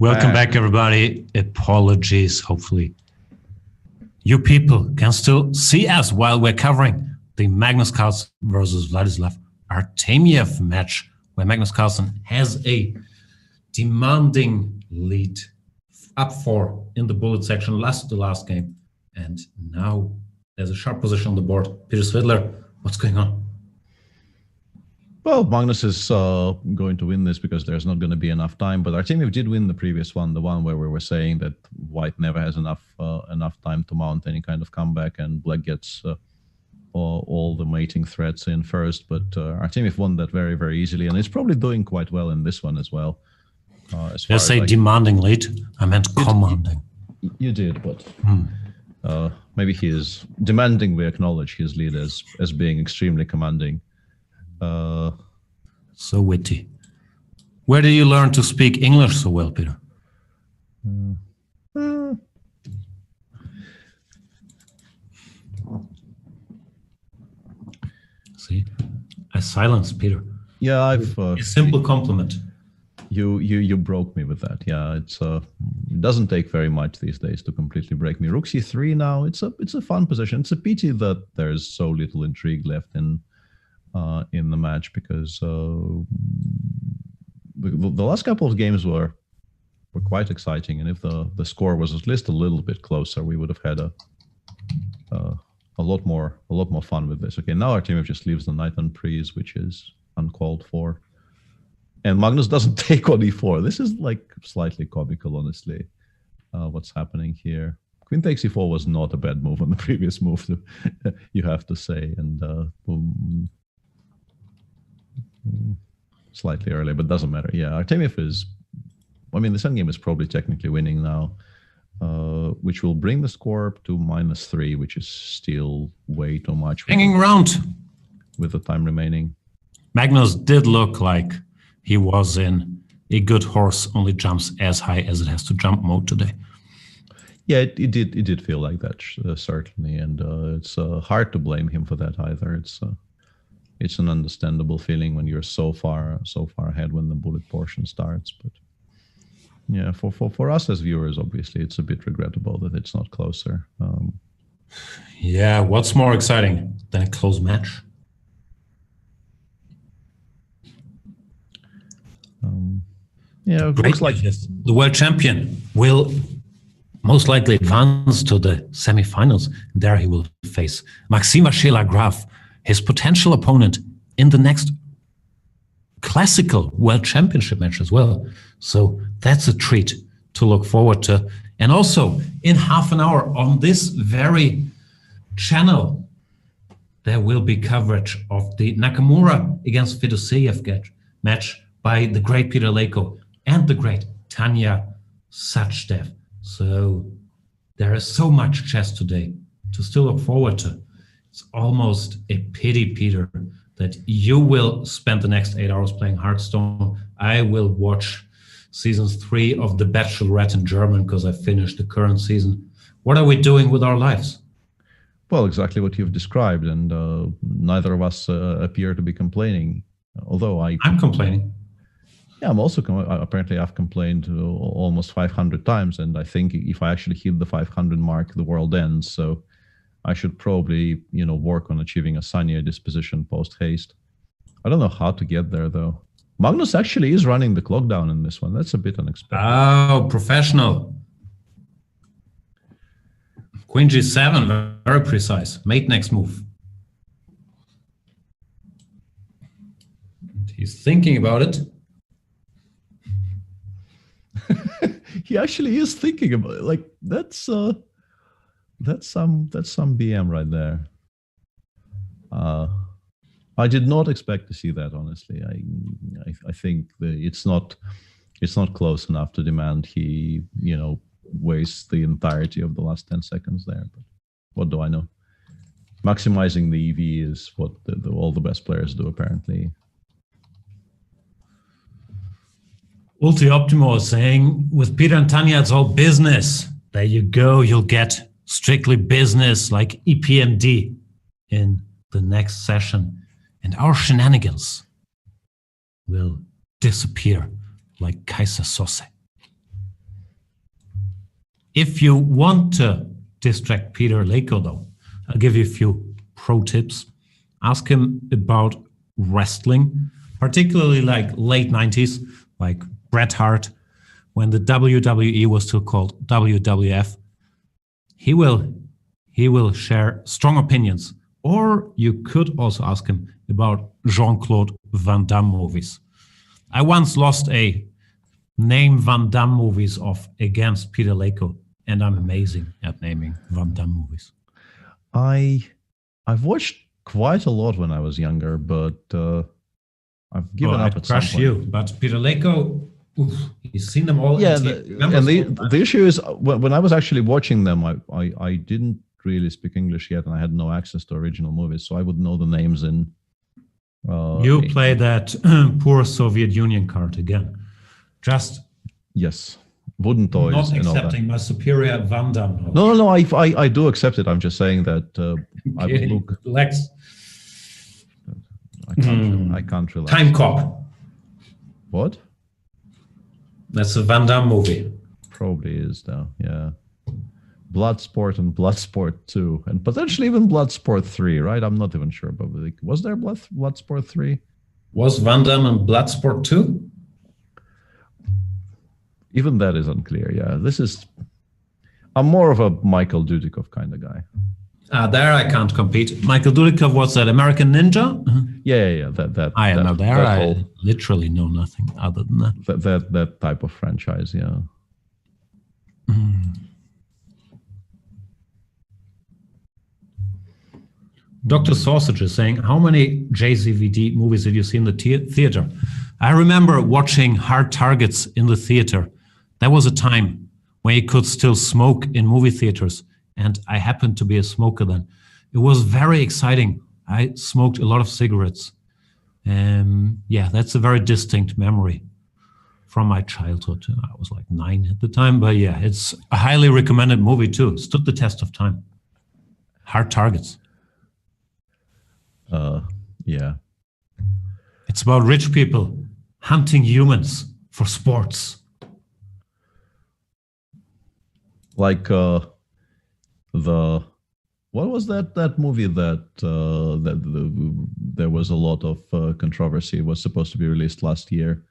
Welcome back, everybody. Apologies. Hopefully, you people can still see us while we're covering the Magnus Carlsen versus Vladislav Artemiev match, where Magnus Carlsen has a demanding lead up 4 in the bullet section, lost the last game, and now there's a sharp position on the board. Peter Svidler, what's going on? Well, Magnus is going to win this because there's not going to be enough time. But Artemiev did win the previous one, the one where we were saying that White never has enough time to mount any kind of comeback, and Black gets all the mating threats in first. But Artemiev won that very, very easily, and he's probably doing quite well in this one as well. Did I say demanding lead? I meant commanding. You did, but maybe he is demanding. We acknowledge his lead as being extremely commanding. So witty. Where did you learn to speak English so well, Peter? See, I silenced Peter. Yeah, I've a simple compliment. You broke me with that. Yeah, it doesn't take very much these days to completely break me. Rook c3 now. It's a fun position. It's a pity that there's so little intrigue left in the match, because the last couple of games were quite exciting, and if the score was at least a little bit closer, we would have had a lot more fun with this. Okay, now Artemiev just leaves the knight on prise, which is uncalled for, and Magnus doesn't take on e4. This is like slightly comical, honestly. What's happening here? Queen takes e4 was not a bad move on the previous move, you have to say, and slightly early, but doesn't matter. Yeah, Artemiev is, I mean, the Sun game is probably technically winning now, which will bring the score to -3, which is still way too much. Hanging around with the time remaining. Magnus did look like he was in a good horse, only jumps as high as it has to jump mode today. Yeah, it did feel like that, certainly, and it's hard to blame him for that either. It's an understandable feeling when you're so far ahead when the bullet portion starts. But yeah, for us as viewers, obviously, it's a bit regrettable that it's not closer. Yeah, what's more exciting than a close match? Yeah, Great. looks like the world champion will most likely advance to the semifinals. There he will face Maxima Shela-Graf, his potential opponent in the next classical world championship match as well. So that's a treat to look forward to. And also in half an hour on this very channel, there will be coverage of the Nakamura against Fedoseev match by the great Peter Leko and the great Tanya Sachdev. So there is so much chess today to still look forward to. It's almost a pity, Peter, that you will spend the next 8 hours playing Hearthstone. I will watch seasons 3 of The Bachelorette in German because I finished the current season. What are we doing with our lives? Well, exactly what you've described, and neither of us appear to be complaining. Although I'm complaining. Yeah, I'm also apparently I've complained almost 500 times, and I think if I actually hit the 500 mark, the world ends. So I should probably, work on achieving a sunnier disposition post-haste. I don't know how to get there, though. Magnus actually is running the clock down in this one. That's a bit unexpected. Oh, professional. Queen G7, very precise. Mate next move. And he's thinking about it. He actually is thinking about it. Like, that's some BM right there. I did not expect to see that, honestly. I think it's not close enough to demand he waste the entirety of the last 10 seconds there. But what do I know? Maximizing the EV is what all the best players do, apparently. Ulti Optimo is saying, with Peter and Tanya, it's all business. There you go. You'll get strictly business like EPMD in the next session. And our shenanigans will disappear like Kaiser Sose. If you want to distract Peter Leko, though, I'll give you a few pro tips. Ask him about wrestling, particularly like late 90s, like Bret Hart, when the WWE was still called WWF. He will share strong opinions. Or you could also ask him about Jean-Claude Van Damme movies. I once lost a name Van Damme movies off against Peter Leko, and I'm amazing at naming Van Damme movies. I've watched quite a lot when I was younger, but I've given up at some point. You, but Peter Leko, he's seen them all. Yeah, and the issue is when I was actually watching them, I didn't really speak English yet, and I had no access to original movies, so I would know the names in. You play that poor Soviet Union card again. Just yes, wooden toys. Not accepting my superior Van Damme. No. I do accept it. I'm just saying that I would look. Relax. I can't relax. Time Cop. What? That's a Van Damme movie. Probably is though. Yeah. Bloodsport and Bloodsport 2, and potentially even Bloodsport 3, right? I'm not even sure, but was there Bloodsport 3? Was Van Damme in Bloodsport 2? Even that is unclear. Yeah, I'm more of a Michael Dudikoff kind of guy. There I can't compete. Michael Dudikoff was that American Ninja? Yeah. I literally know nothing other than that. That type of franchise, yeah. Dr. Sausage is saying, how many JCVD movies did you see in the theater? I remember watching Hard Targets in the theater. That was a time when you could still smoke in movie theaters, and I happened to be a smoker then. It was very exciting. I smoked a lot of cigarettes. That's a very distinct memory from my childhood. I was like 9 at the time, but yeah, it's a highly recommended movie too. Stood the test of time. Hard Targets. Yeah. It's about rich people hunting humans for sports. Like what was that movie that there was a lot of controversy? It was supposed to be released last year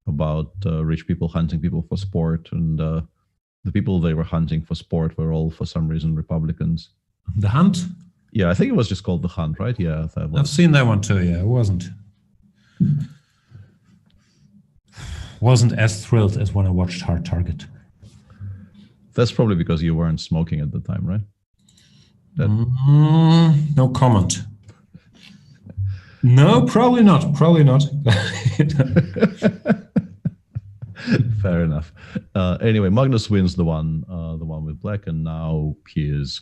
about rich people hunting people for sport, and the people they were hunting for sport were all, for some reason, Republicans. The Hunt? Yeah, I think it was just called The Hunt, right? Yeah, I've seen that one too. Yeah, it wasn't as thrilled as when I watched Hard Target. That's probably because you weren't smoking at the time, right? No comment. No, probably not. Probably not. Fair enough. Anyway, Magnus wins the one with black, and now he is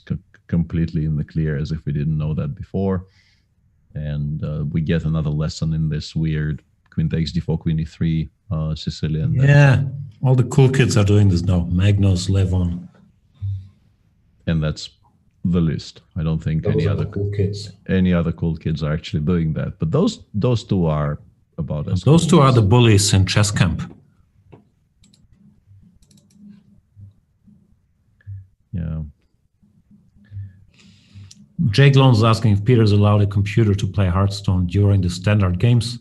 completely in the clear, as if we didn't know that before. And we get another lesson in this weird Queen takes d4, Queen e3 Sicilian. Yeah, all the cool kids are doing this now. Magnus, Levon. And that's the list. I don't think any other cool kids are actually doing that. But those two are about as those two are the bullies in chess camp. Yeah. Jake Loans is asking if Peter's allowed a computer to play Hearthstone during the standard games.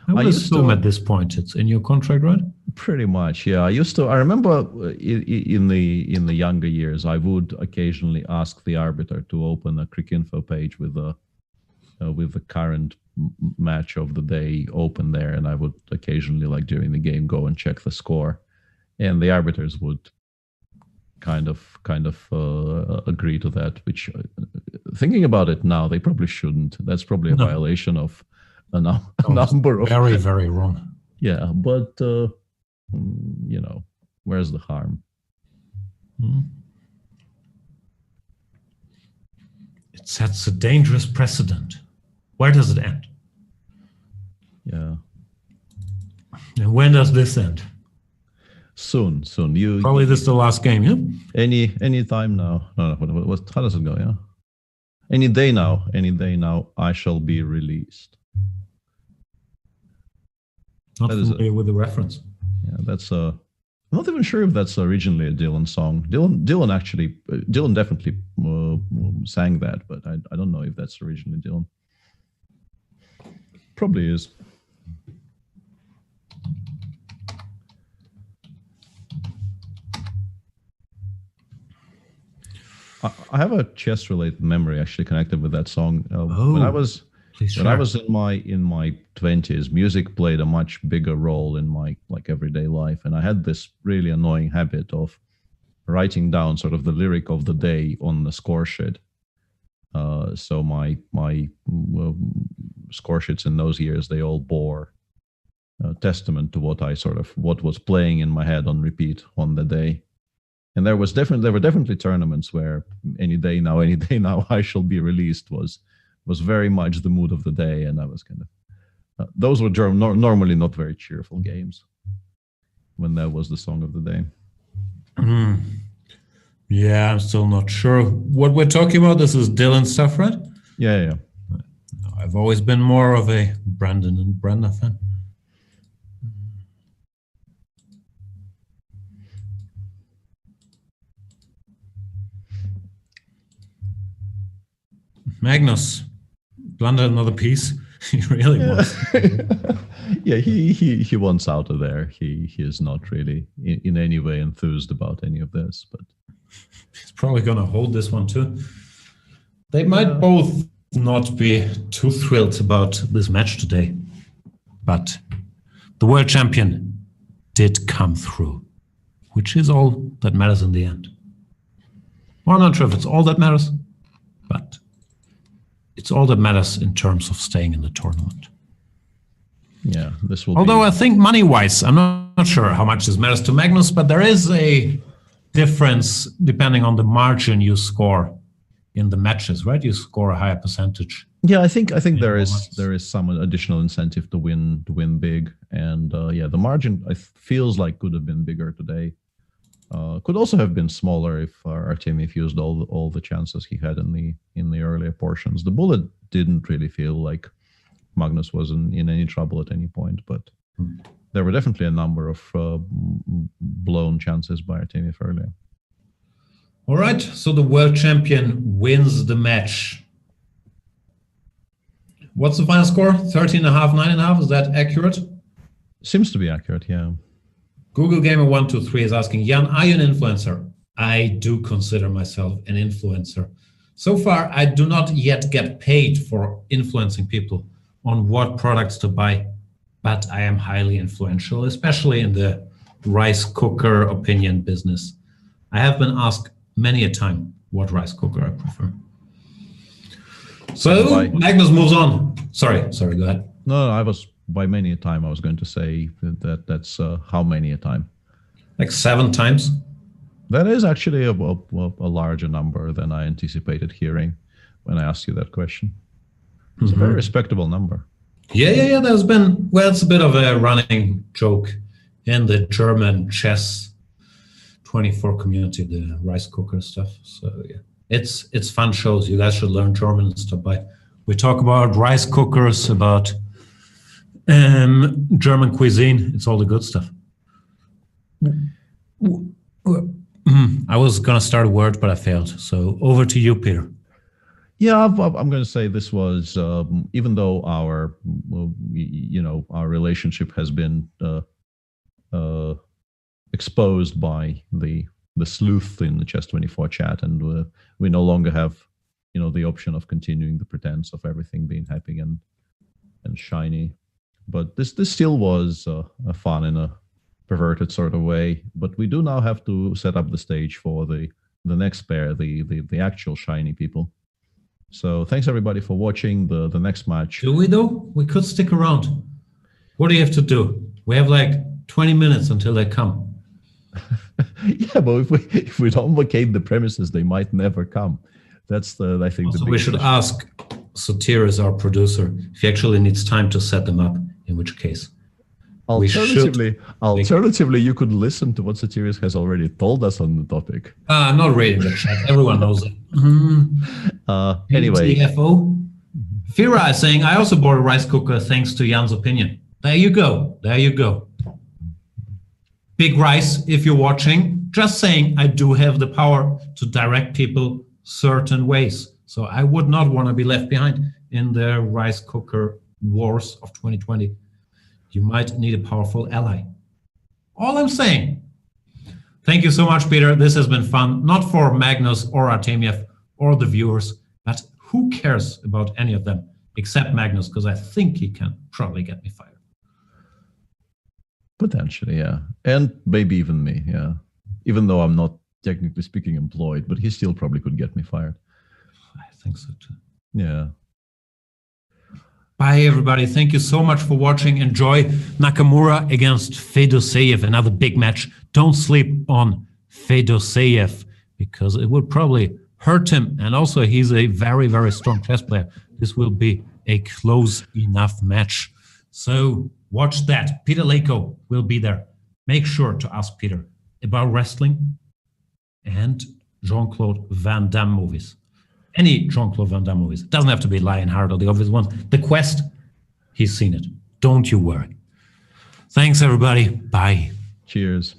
I would assume at this point it's in your contract, right? Pretty much, yeah. I remember in the younger years, I would occasionally ask the arbiter to open a Cricinfo page with the current match of the day open there, and I would occasionally, like during the game, go and check the score, and the arbiters would kind of agree to that. Which, thinking about it now, they probably shouldn't. That's probably a violation of a number of very, very wrong. Yeah, but where's the harm? It sets a dangerous precedent. Where does it end? Yeah. And when does this end? Soon. Probably this is the last game, yeah? Any time now. No, how does it go, yeah? Any day now, I shall be released. Not familiar with the reference. Yeah, that's a I'm not even sure if that's originally a Dylan song. Dylan definitely sang that, but I don't know if that's originally Dylan. Probably is. I have a chess-related memory actually connected with that song. When I was in my 20s, music played a much bigger role in my everyday life, and I had this really annoying habit of writing down sort of the lyric of the day on the score sheet. So my score sheets in those years, they all bore testament to what was playing in my head on repeat on the day. And there were definitely tournaments where any day now I shall be released was very much the mood of the day, and I was kind of those were normally not very cheerful games when that was the song of the day. Yeah, I'm still not sure what we're talking about. This is Dylan stuff, right? Yeah. I've always been more of a Brandon and Brenda fan. Magnus blundered another piece. He really wants. Yeah, he wants out of there. He is not really in any way enthused about any of this, but he's probably going to hold this one too. They might both not be too thrilled about this match today, but the world champion did come through, which is all that matters in the end. Well, I'm not sure if it's all that matters, but it's all that matters in terms of staying in the tournament. Yeah, this will. Although I think money-wise, I'm not sure how much this matters to Magnus, but there is a difference depending on the margin you score in the matches, right? You score a higher percentage. Yeah, I think there is some additional incentive to win big, and the margin feels like could have been bigger today. Could also have been smaller if Artemiev used all the chances he had in the earlier portions. The bullet didn't really feel like Magnus was in any trouble at any point, but there were definitely a number of blown chances by Artemiev earlier. All right, so the world champion wins the match. What's the final score? 13.5, 9.5. Is that accurate? Seems to be accurate, yeah. Google Gamer 123 is asking, Jan, are you an influencer? I do consider myself an influencer. So far, I do not yet get paid for influencing people on what products to buy, but I am highly influential, especially in the rice cooker opinion business. I have been asked many a time what rice cooker I prefer. So Magnus moves on. Sorry, go ahead. No, I was by many a time. I was going to say that's how many a time? Like 7 times. That is actually a larger number than I anticipated hearing when I asked you that question. It's a very respectable number. Yeah. There's been, well, it's a bit of a running joke in the German chess 24 community, the rice cooker stuff. So yeah, it's fun shows. You guys should learn German and stuff. We talk about rice cookers, about German cuisine. It's all the good stuff. I was going to start a word, but I failed. So over to you, Peter. Yeah, I'm going to say this was, even though our relationship has been exposed by the sleuth in the Chess24 chat, and we no longer have, the option of continuing the pretense of everything being happy and shiny. But this still was a fun in a perverted sort of way. But we do now have to set up the stage for the next pair, the actual shiny people. So thanks everybody for watching the next match. Do we though? We could stick around. What do you have to do? We have like 20 minutes until they come. Yeah, but if we don't vacate the premises, they might never come. That's I think also, we should ask Sotiris, our producer, if he actually needs time to set them up, in which case. Alternatively, you could listen to what Sotiris has already told us on the topic. I'm not reading the chat. Everyone knows it. Anyway. TFO. Fira is saying, I also bought a rice cooker thanks to Jan's opinion. There you go. Big Rice, if you're watching, just saying I do have the power to direct people certain ways. So I would not want to be left behind in the rice cooker wars of 2020. You might need a powerful ally. All I'm saying. Thank you so much, Peter. This has been fun, not for Magnus or Artemiev or the viewers, but who cares about any of them except Magnus, because I think he can probably get me fired. Potentially, yeah. And maybe even me, yeah. Even though I'm not technically speaking employed, but he still probably could get me fired. I think so too. Yeah. Bye, everybody. Thank you so much for watching. Enjoy Nakamura against Fedoseev, another big match. Don't sleep on Fedoseev because it will probably hurt him. And also, he's a very, very strong chess player. This will be a close enough match. So watch that. Peter Leko will be there. Make sure to ask Peter about wrestling and Jean-Claude Van Damme movies. Any Jean-Claude Van Damme movies. It doesn't have to be Lionheart or the obvious ones. The Quest, he's seen it. Don't you worry. Thanks, everybody. Bye. Cheers.